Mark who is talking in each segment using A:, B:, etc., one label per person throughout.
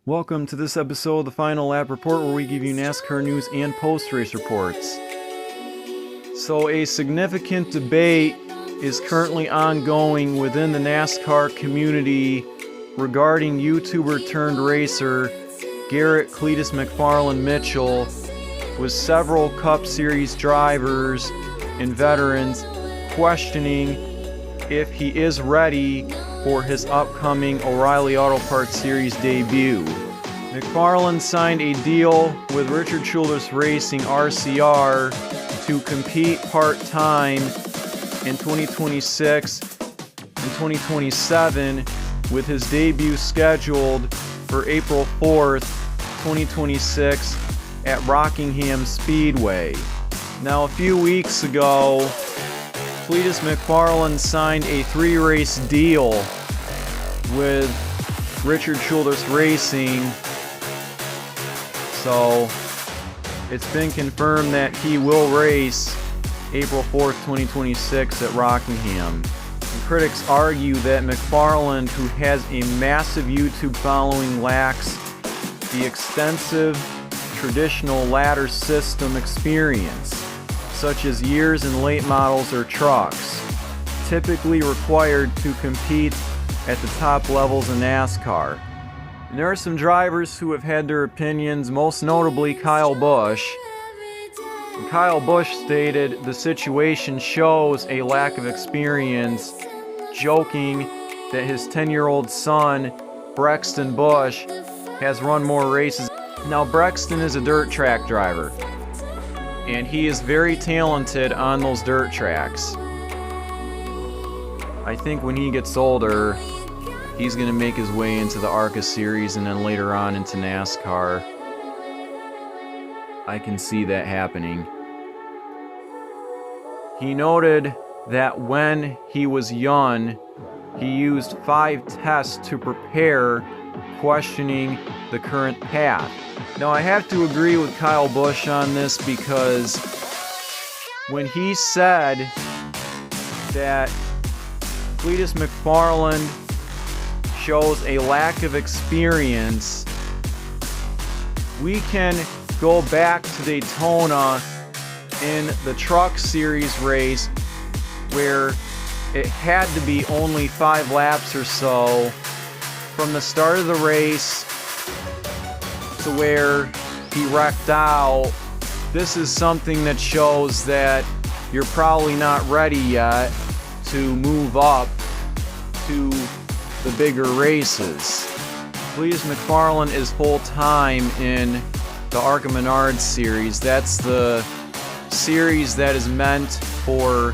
A: Welcome to this episode of the Final Lap Report, where we give you NASCAR news and post-race reports. So a significant debate is currently ongoing within the NASCAR community regarding YouTuber turned racer Garrett Cleetus McFarland Mitchell, with several Cup Series drivers and veterans questioning if he is ready for his upcoming O'Reilly Auto Parts Series debut. McFarland signed a deal with Richard Childress Racing RCR to compete part-time in 2026 and 2027, with his debut scheduled for April 4th, 2026 at Rockingham Speedway. Now, a few weeks ago, Cletus McFarland signed a 3-race deal with Richard Childress Racing, so it's been confirmed that he will race April 4th, 2026 at Rockingham. And critics argue that McFarland, who has a massive YouTube following, lacks the extensive traditional ladder system experience, such as years in late models or trucks, typically required to compete at the top levels in NASCAR. And there are some drivers who have had their opinions, most notably Kyle Busch. And Kyle Busch stated the situation shows a lack of experience, joking that his 10-year-old son, Brexton Busch, has run more races. Now, Brexton is a dirt track driver, and he is very talented on those dirt tracks. I think when he gets older, he's going to make his way into the ARCA series and then later on into NASCAR. I can see that happening. He noted that when he was young, he used 5 tests to prepare, questioning the current path. Now, I have to agree with Kyle Busch on this, because when he said that Cletus McFarland shows a lack of experience, we can go back to Daytona in the Truck Series race, where it had to be only 5 laps or so from the start of the race to where he wrecked out. This is something that shows that you're probably not ready yet to move up to the bigger races. Cletus McFarland is full-time in the ARCA Menards series. That's the series that is meant for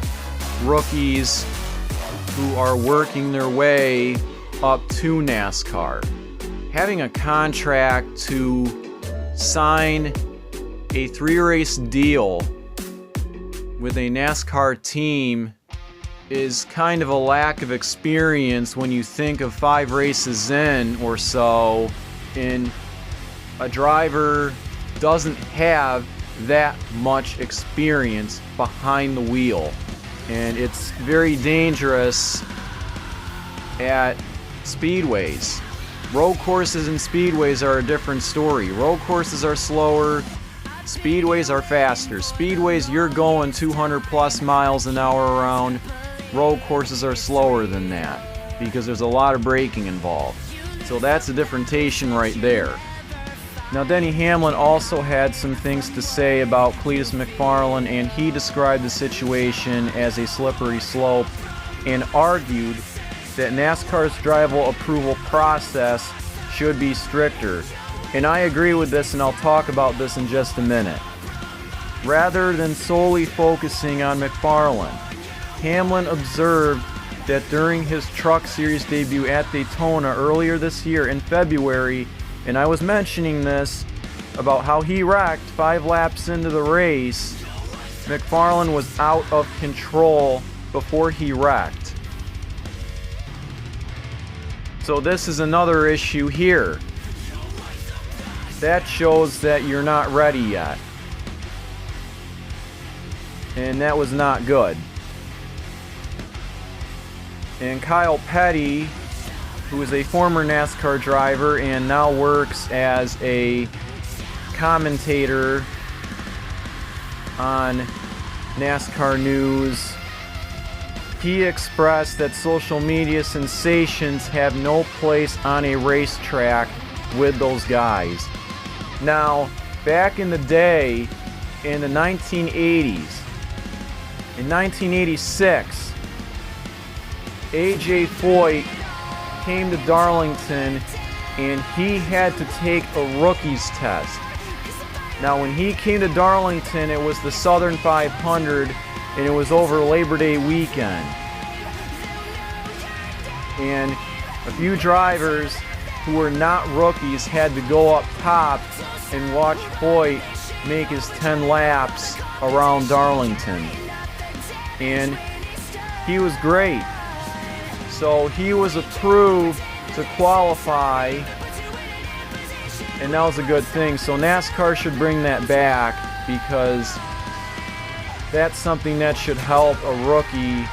A: rookies who are working their way up to NASCAR. Having a contract to sign a 3-race deal with a NASCAR team is kind of a lack of experience when you think of 5 races in or so, and a driver doesn't have that much experience behind the wheel. And it's very dangerous at speedways. Road courses and speedways are a different story. Road courses are slower, speedways are faster. Speedways, you're going 200 plus miles an hour around. Road courses are slower than that because there's a lot of braking involved. So that's a differentiation right there. Now, Denny Hamlin also had some things to say about Cletus McFarland, and he described the situation as a slippery slope and argued that NASCAR's driver approval process should be stricter. And I agree with this, and I'll talk about this in just a minute. Rather than solely focusing on McFarland, Hamlin observed that during his Truck Series debut at Daytona earlier this year in February, and I was mentioning this about how he wrecked 5 laps into the race, McFarland was out of control before he wrecked. So this is another issue here. That shows that you're not ready yet. And that was not good. And Kyle Petty who is a former NASCAR driver and now works as a commentator on NASCAR news. He expressed that social media sensations have no place on a racetrack with those guys. Now, back in the day, in the 1980s, in 1986, A.J. Foyt came to Darlington and he had to take a rookie's test. Now, when he came to Darlington, it was the Southern 500 and it was over Labor Day weekend. And a few drivers who were not rookies had to go up top and watch Foyt make his 10 laps around Darlington. And he was great. So he was approved to qualify, and that was a good thing. So NASCAR should bring that back, because that's something that should help a rookie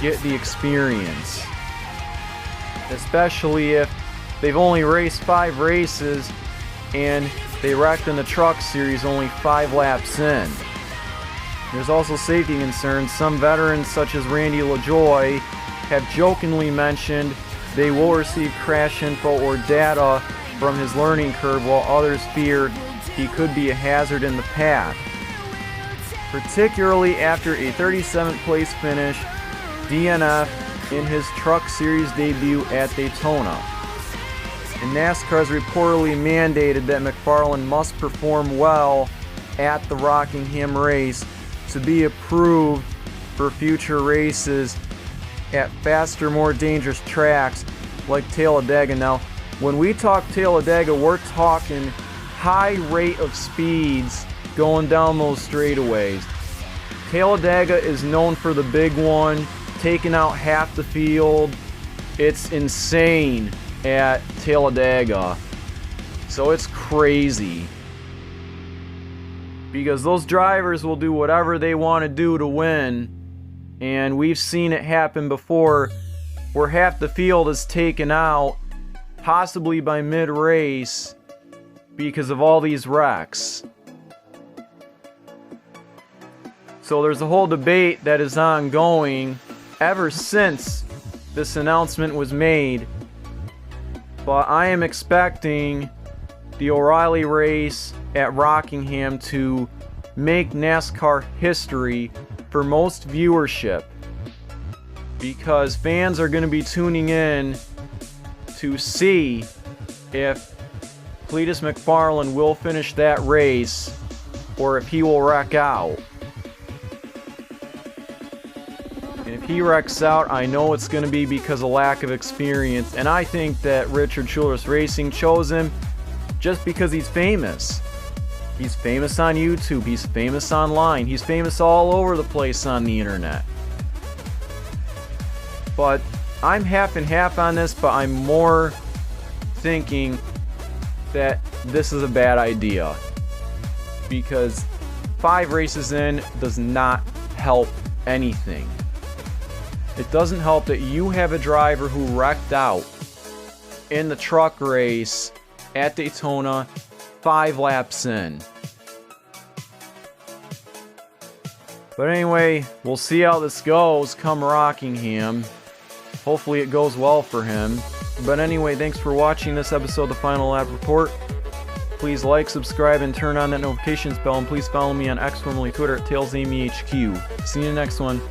A: get the experience. Especially if they've only raced 5 races and they wrecked in the truck series only 5 laps in. There's also safety concerns. Some veterans, such as Randy LaJoie, have jokingly mentioned they will receive crash info or data from his learning curve, while others fear he could be a hazard in the path. Particularly after a 37th place finish, DNF, in his Truck Series debut at Daytona. And NASCAR has reportedly mandated that McFarland must perform well at the Rockingham race to be approved for future races at faster, more dangerous tracks like Talladega. Now, when we talk Talladega, we're talking high rate of speeds going down those straightaways. Talladega is known for the big one, taking out half the field. It's insane at Talladega. So it's crazy, because those drivers will do whatever they want to do to win, and we've seen it happen before where half the field is taken out, possibly by mid-race, because of all these wrecks. So there's a whole debate that is ongoing ever since this announcement was made, but I am expecting the O'Reilly race at Rockingham to make NASCAR history for most viewership, because fans are going to be tuning in to see if Cletus McFarland will finish that race or if he will wreck out. And if he wrecks out, I know it's going to be because of lack of experience, and I think that Richard Childress Racing chose him just because he's famous. He's famous on YouTube, he's famous online, he's famous all over the place on the internet. But I'm half and half on this, but I'm more thinking that this is a bad idea, because 5 races in does not help anything. It doesn't help that you have a driver who wrecked out in the truck race at Daytona 5 laps in. But anyway, we'll see how this goes come Rockingham. Hopefully it goes well for him. But anyway, thanks for watching this episode of the Final Lap Report. Please like, subscribe, and turn on that notifications bell. And please follow me on X, formerly Twitter, at TailsAmyHQ. See you in the next one.